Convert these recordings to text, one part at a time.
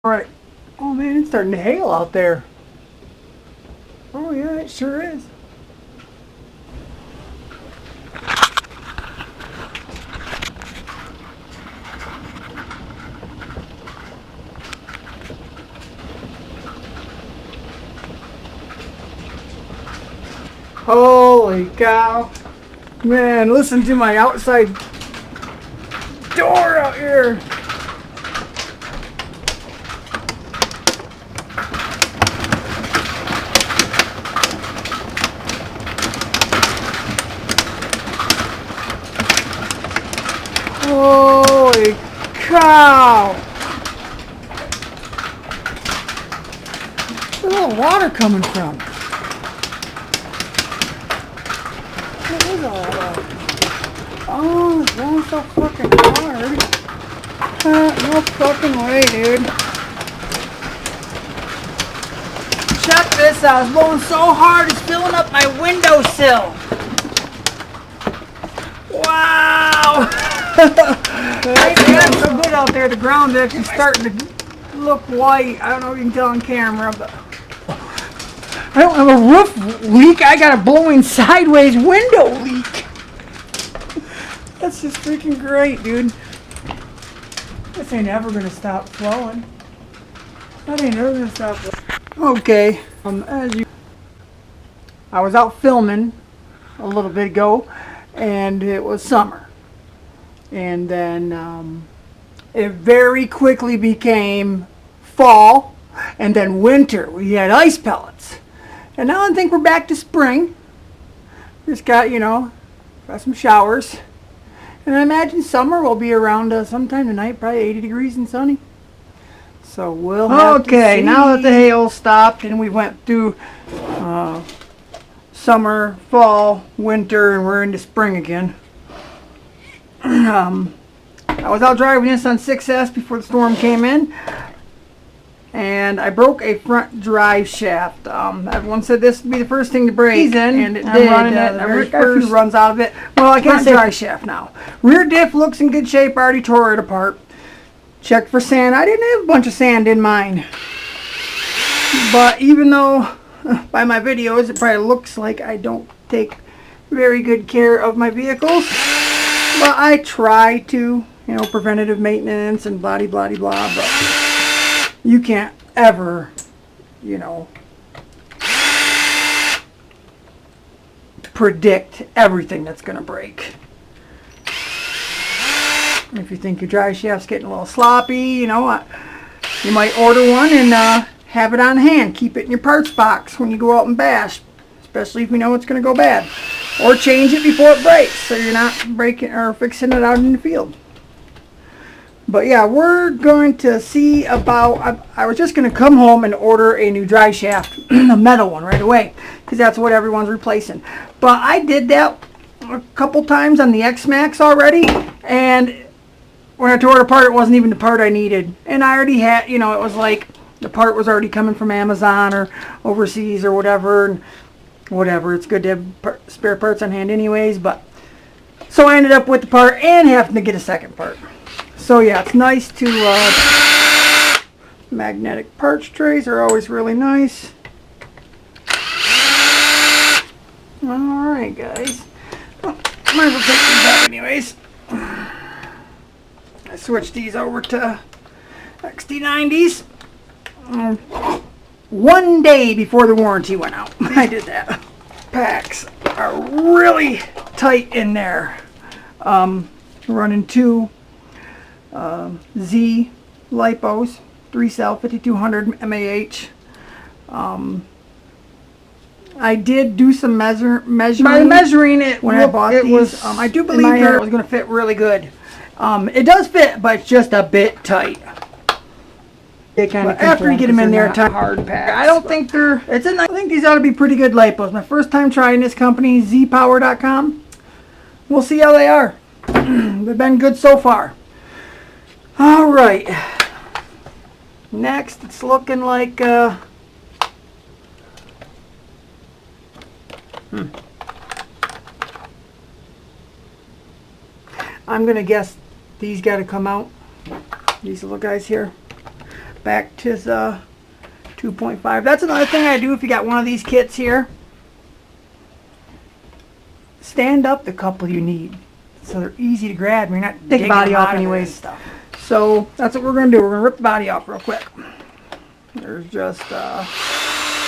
Alright. Oh man, it's starting to hail out there. Oh yeah, it sure is. Holy cow. Man, listen to my outside door out here. Holy cow! Where's all the water coming from? What is all that? Oh, it's blowing so fucking hard. No fucking way, dude. Check this out. It's blowing so hard it's filling up my windowsill. Wow! It's so good out there. The ground's actually starting to look white. I don't know if you can tell on camera, but I don't have a roof leak. I got a blowing sideways window leak. That's just freaking great, dude. This ain't ever gonna stop flowing. That ain't ever gonna stop flowing. Okay, I was out filming a little bit ago, and it was summer. And then it very quickly became fall, and then winter. We had ice pellets. And now I think we're back to spring. Just got, got some showers. And I imagine summer will be around sometime tonight, probably 80 degrees and sunny. So we'll have to see. Now that the hail stopped and we went through summer, fall, winter, and we're into spring again. I was out driving this on 6S before the storm came in, and I broke a front drive shaft. Everyone said this would be the first thing to break, and it did. The very first runs out of it. Well, I can't say drive shaft now. Rear diff looks in good shape. I already tore it apart. Checked for sand. I didn't have a bunch of sand in mine, but even though by my videos it probably looks like I don't take very good care of my vehicles, but I try to, preventative maintenance and blah blah blah, but you can't ever, predict everything that's going to break. If you think your drive shaft's getting a little sloppy, you might order one and have it on hand. Keep it in your parts box when you go out and bash, especially if you know it's going to go bad. Or change it before it breaks, so you're not breaking or fixing it out in the field. But yeah, we're going to see about, I was just going to come home and order a new drive shaft, a metal one right away, because that's what everyone's replacing. But I did that a couple times on the X-Max already, and when I tore it apart, it wasn't even the part I needed. And I already had, it was like the part was already coming from Amazon or overseas or whatever, and whatever. It's good to have spare parts on hand anyways, but so I ended up with the part and having to get a second part. So yeah, it's nice to magnetic parts trays are always really nice. Alright guys, well, might as well take these out anyways. I switched these over to XT90s. One day before the warranty went out. I did that. Packs are really tight in there. Running two Z lipos, 3-cell 5200 mAh. I did do some measuring. By measuring it when I bought these, I do believe it was going to fit really good. It does fit, but it's just a bit tight. After you get them in there, hard packs. I don't think they're. I think these ought to be pretty good lipos. My first time trying this company, zpower.com. We'll see how they are. They've been good so far. All right. Next, it's looking like. I'm gonna guess these got to come out. These little guys here. back to the 2.5. That's another thing I do if you got one of these kits here. Stand up the couple you need, so they're easy to grab. You're not Take the body off anyways. Stuff. So that's what we're gonna do. We're gonna rip the body off real quick. There's just I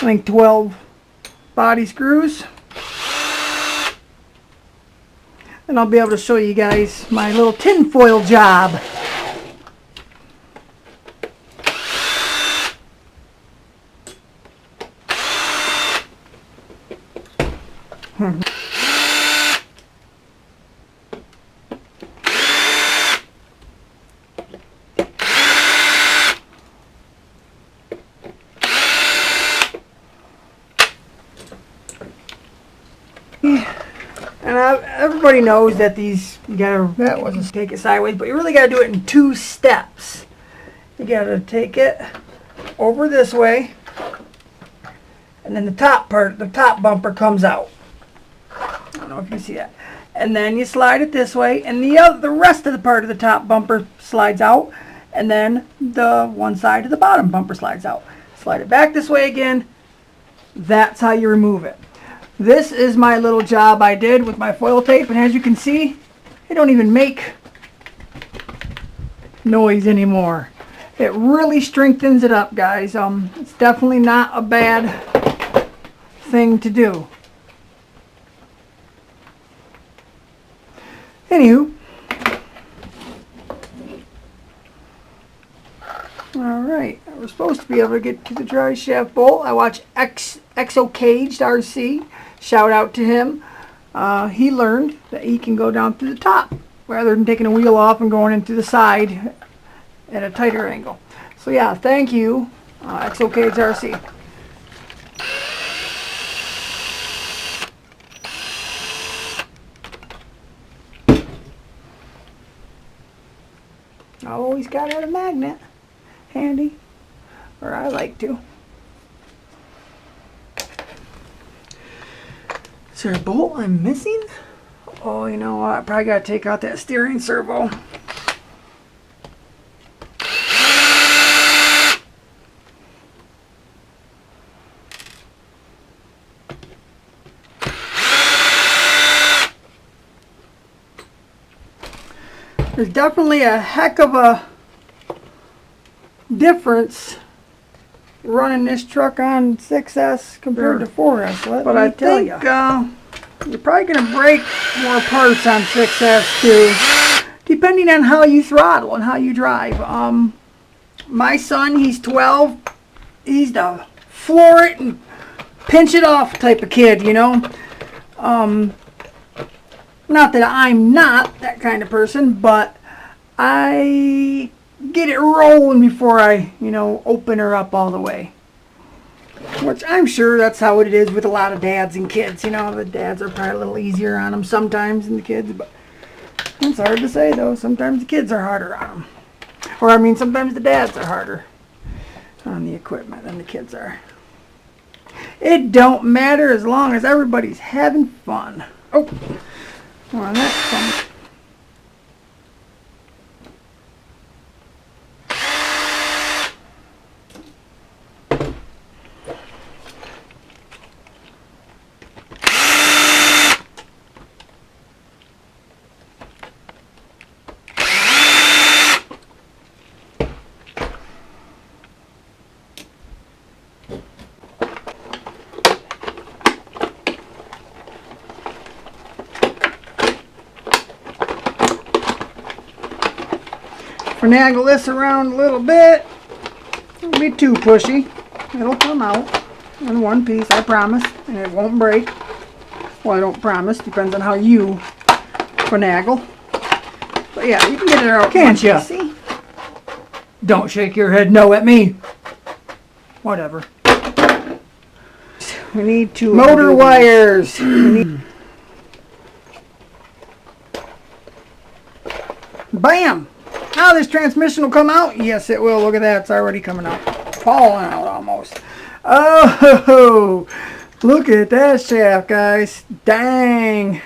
think 12 body screws, and I'll be able to show you guys my little tin foil job. And everybody knows that these, you gotta, that wasn't take it sideways, but you really gotta do it in 2 steps. You gotta take it over this way, and then the top part, the top bumper comes out. I don't know if you see that. And then you slide it this way, and the rest of the part of the top bumper slides out, and then the one side of the bottom bumper slides out. Slide it back this way again. That's how you remove it. This is my little job I did with my foil tape, and as you can see, it don't even make noise anymore. It really strengthens it up, guys. It's definitely not a bad thing to do. Anywho, all right, we're supposed to be able to get to the dry shaft bolt. I watch Exo Caged RC. Shout out to him. He learned that he can go down through the top rather than taking a wheel off and going into the side at a tighter angle. So yeah, thank you, Exo Caged RC. I always got out a magnet handy, or I like to. Is there a bolt I'm missing? Oh, you know what? I probably got to take out that steering servo. There's definitely a heck of a difference running this truck on 6S compared to 4S. But I think you're probably going to break more parts on 6S too, depending on how you throttle and how you drive. My son, he's 12. He's the floor it and pinch it off type of kid, you know. Not that I'm not that kind of person, but I get it rolling before I, you know, open her up all the way. Which I'm sure that's how it is with a lot of dads and kids. You know, the dads are probably a little easier on them sometimes than the kids, but it's hard to say though. Sometimes the kids are harder on them. Or I mean, sometimes the dads are harder on the equipment than the kids are. It don't matter as long as everybody's having fun. Oh, well, that's fun. Finagle this around a little bit. Don't be too pushy. It'll come out in one piece, I promise, and it won't break. Well, I don't promise. Depends on how you finagle. But yeah, you can get it out, can't you? See? Don't shake your head no at me. Whatever. We need two motor wires. We need. Bam! Now this transmission will come out. Yes, it will. Look at that. It's already coming out. Falling out almost. Oh, look at that shaft, guys. Dang.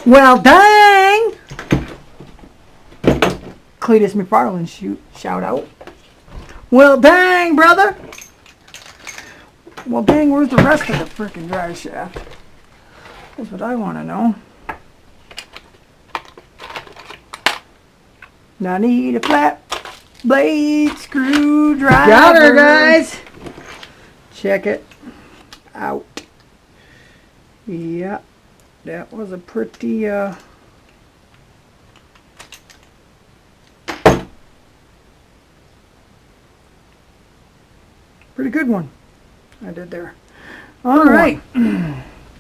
Well, dang. Cletus McFarland shout out. Well, dang, brother. Well, dang, where's the rest of the frickin' drive shaft? That's what I want to know. Now I need a flat blade screwdriver. Got her, guys. Check it out. Yeah, that was a pretty pretty good one I did there. All right.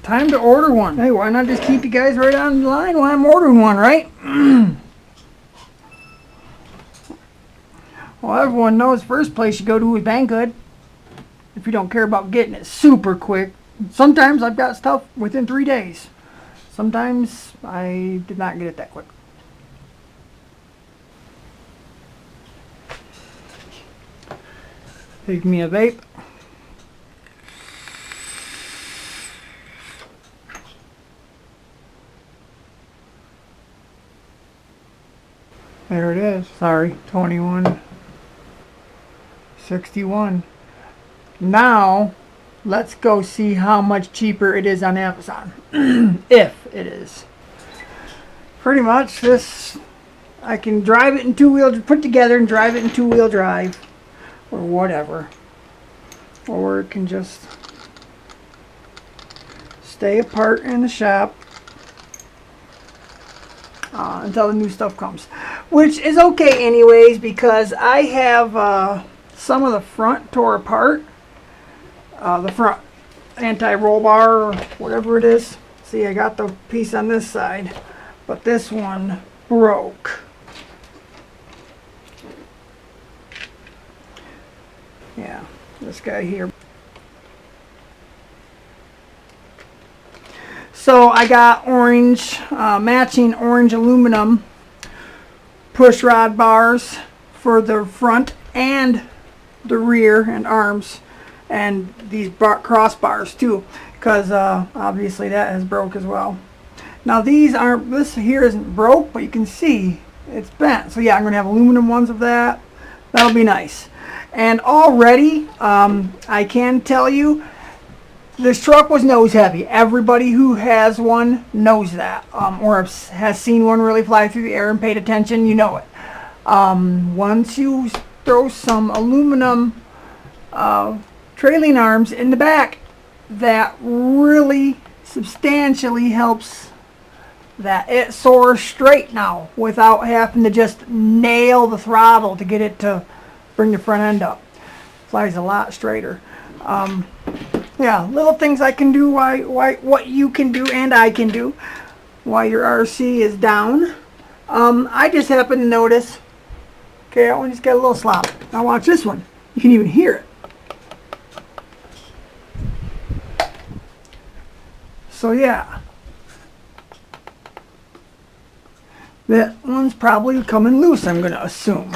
Time to order one. Hey, why not just keep you guys right on the line while I'm ordering one, right? Well, everyone knows first place you go to is Banggood. If you don't care about getting it super quick. Sometimes I've got stuff within 3 days. Sometimes I did not get it that quick. Take me a vape. There it is. Sorry, 21.61. Now, let's go see how much cheaper it is on Amazon. If it is. Pretty much this, I can drive it in two-wheel, put together and drive it in two-wheel drive. Or whatever. Or it can just stay apart in the shop until the new stuff comes. Which is okay anyways, because I have some of the front tore apart. The front anti-roll bar or whatever it is. See, I got the piece on this side, but this one broke. Yeah, this guy here. So I got orange, matching orange aluminum push rod bars for the front and the rear and arms, and these crossbars too, because obviously that has broke as well. Now these aren't, this here isn't broke, but you can see it's bent. So yeah, I'm gonna have aluminum ones of that. That'll be nice. And already, I can tell you, this truck was nose heavy. Everybody who has one knows that, or has seen one really fly through the air and paid attention, you know it. Once you throw some aluminum trailing arms in the back, that really substantially helps that it soars straight now without having to just nail the throttle to get it to bring the front end up. Flies a lot straighter. Yeah, little things I can do, what you can do and I can do while your RC is down. I just happen to notice, okay, that one just got a little slop. Now watch this one. You can even hear it. So yeah, that one's probably coming loose, I'm going to assume.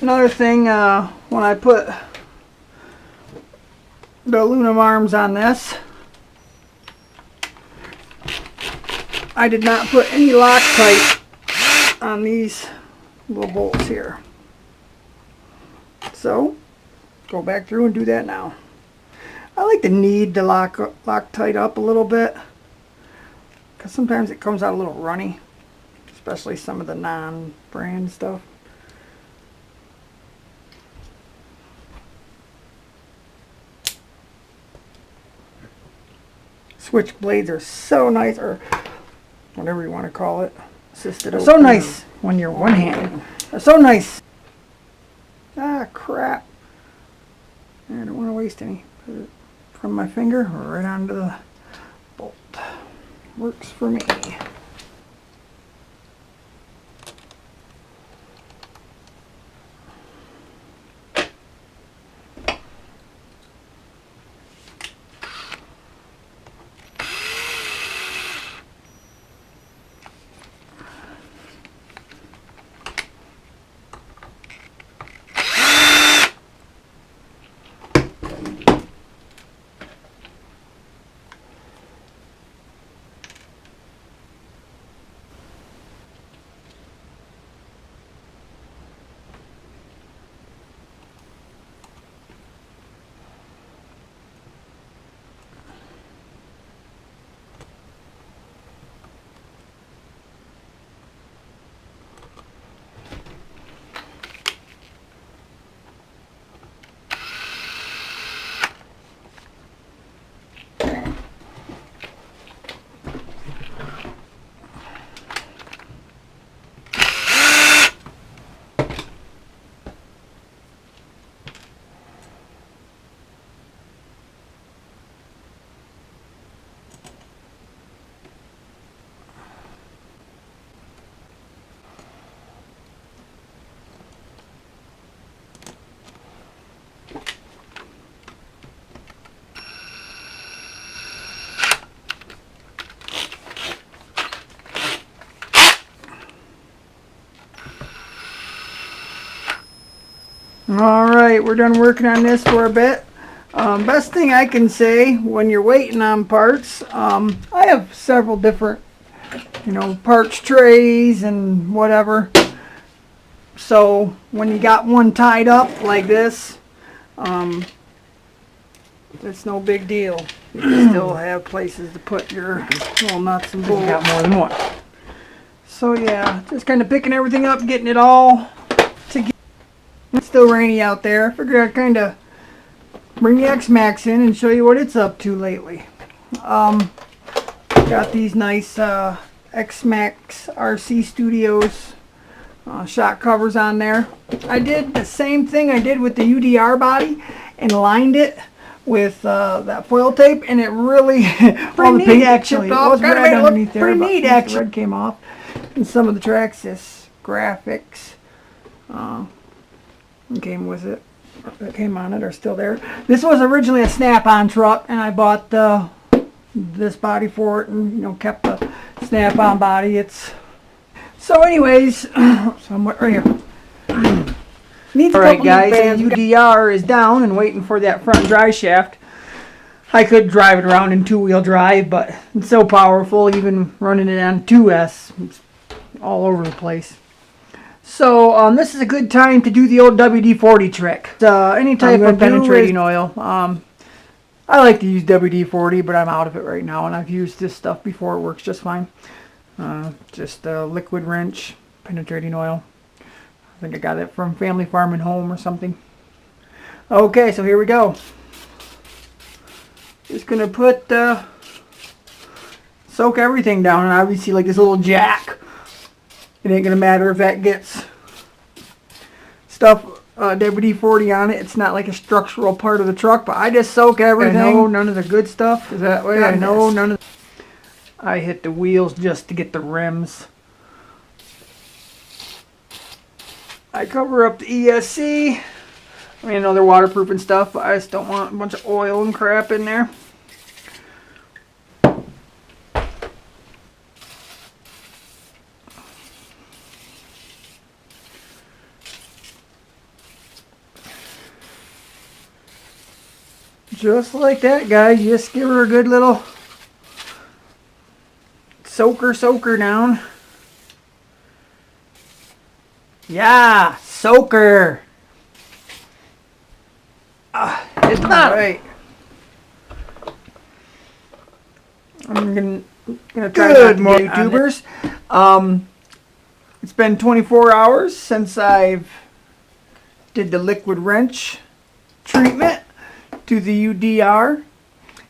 Another thing, when I put the aluminum arms on this, I did not put any Loctite on these little bolts here. So, go back through and do that now. I like to knead the Loctite up a little bit, because sometimes it comes out a little runny, especially some of the non-brand stuff. Switch blades are so nice, or whatever you want to call it. Assisted. They're so nice when you're one-handed. They're so nice. Ah, crap. I don't want to waste any. Put it from my finger right onto the bolt. Works for me. Alright, we're done working on this for a bit. Best thing I can say when you're waiting on parts, I have several different, parts trays and whatever. So when you got one tied up like this, it's no big deal. You can still have places to put your little nuts and bolts. You got more than one. So yeah, just kind of picking everything up, getting it all together. It's still rainy out there. I figured I'd kind of bring the X-Max in and show you what it's up to lately. Got these nice X-Max RC Studios shock covers on there. I did the same thing I did with the UDR body and lined it with that foil tape, and it really all the paint actually off. Kind of made it look pretty neat actually. The red came off, and some of the Traxxas graphics came with it. That came on it are still there. This was originally a Snap-on truck, and I bought this body for it, and kept the Snap-on body. So anyways, somewhat right here. Alright guys, the UDR is down and waiting for that front drive shaft. I could drive it around in two-wheel drive, but it's so powerful, even running it on 2S, it's all over the place. So this is a good time to do the old WD-40 trick. Any type of penetrating oil. I like to use WD-40, but I'm out of it right now, and I've used this stuff before. It works just fine. Just a liquid wrench, penetrating oil. I think I got it from Family Farm and Home or something. Okay, so here we go. Just gonna put soak everything down, and obviously like this little jack. It ain't gonna matter if that gets stuff WD-40 on it. It's not like a structural part of the truck, but I just soak everything. I know none of the good stuff is that way. I know none of. I hit the wheels just to get the rims. I cover up the ESC. I mean, I know they're waterproof and stuff, but I just don't want a bunch of oil and crap in there. Just like that, guys. Just give her a good little soaker down. Yeah, soaker. It's not right. I'm gonna try good more YouTubers. It's been 24 hours since I've did the liquid wrench treatment to the UDR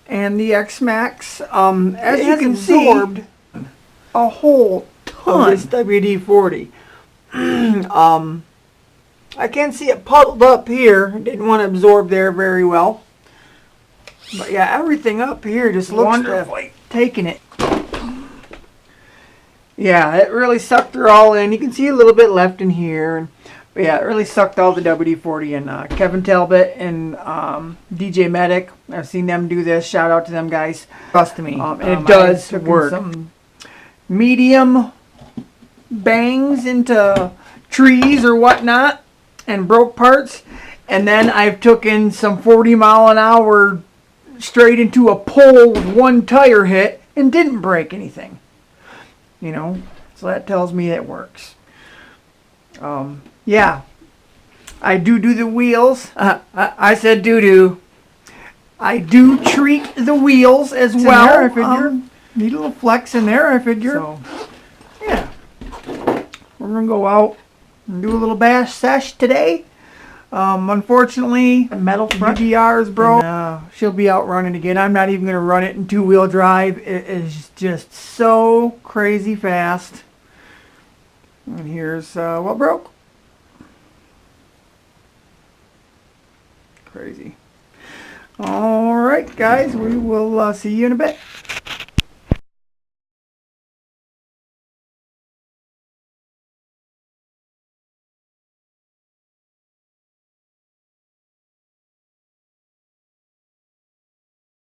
and the X-Max. As you can see, a whole ton of this WD-40. I can see it puddled up here. Didn't want to absorb there very well. But yeah, everything up here just looks wonderfully taking it. Yeah, it really sucked her all in. You can see a little bit left in here. But yeah, it really sucked all the WD-40 in. Kevin Talbot and DJ Medic, I've seen them do this. Shout out to them guys. Trust me. And it does work. Some medium bangs into trees or whatnot and broke parts. And then I've taken some 40-mile-an-hour straight into a pole with one tire hit and didn't break anything. You know, so that tells me it works. Yeah, I do the wheels. I said do. I do treat the wheels as well. There, I figure. Need a little flex in there, I figure. So, yeah. We're going to go out and do a little bash sesh today. Unfortunately, metal front UDR is broke. And, she'll be out running again. I'm not even going to run it in two-wheel drive. It is just so crazy fast. And here's what broke. Crazy. All right, guys. We will see you in a bit.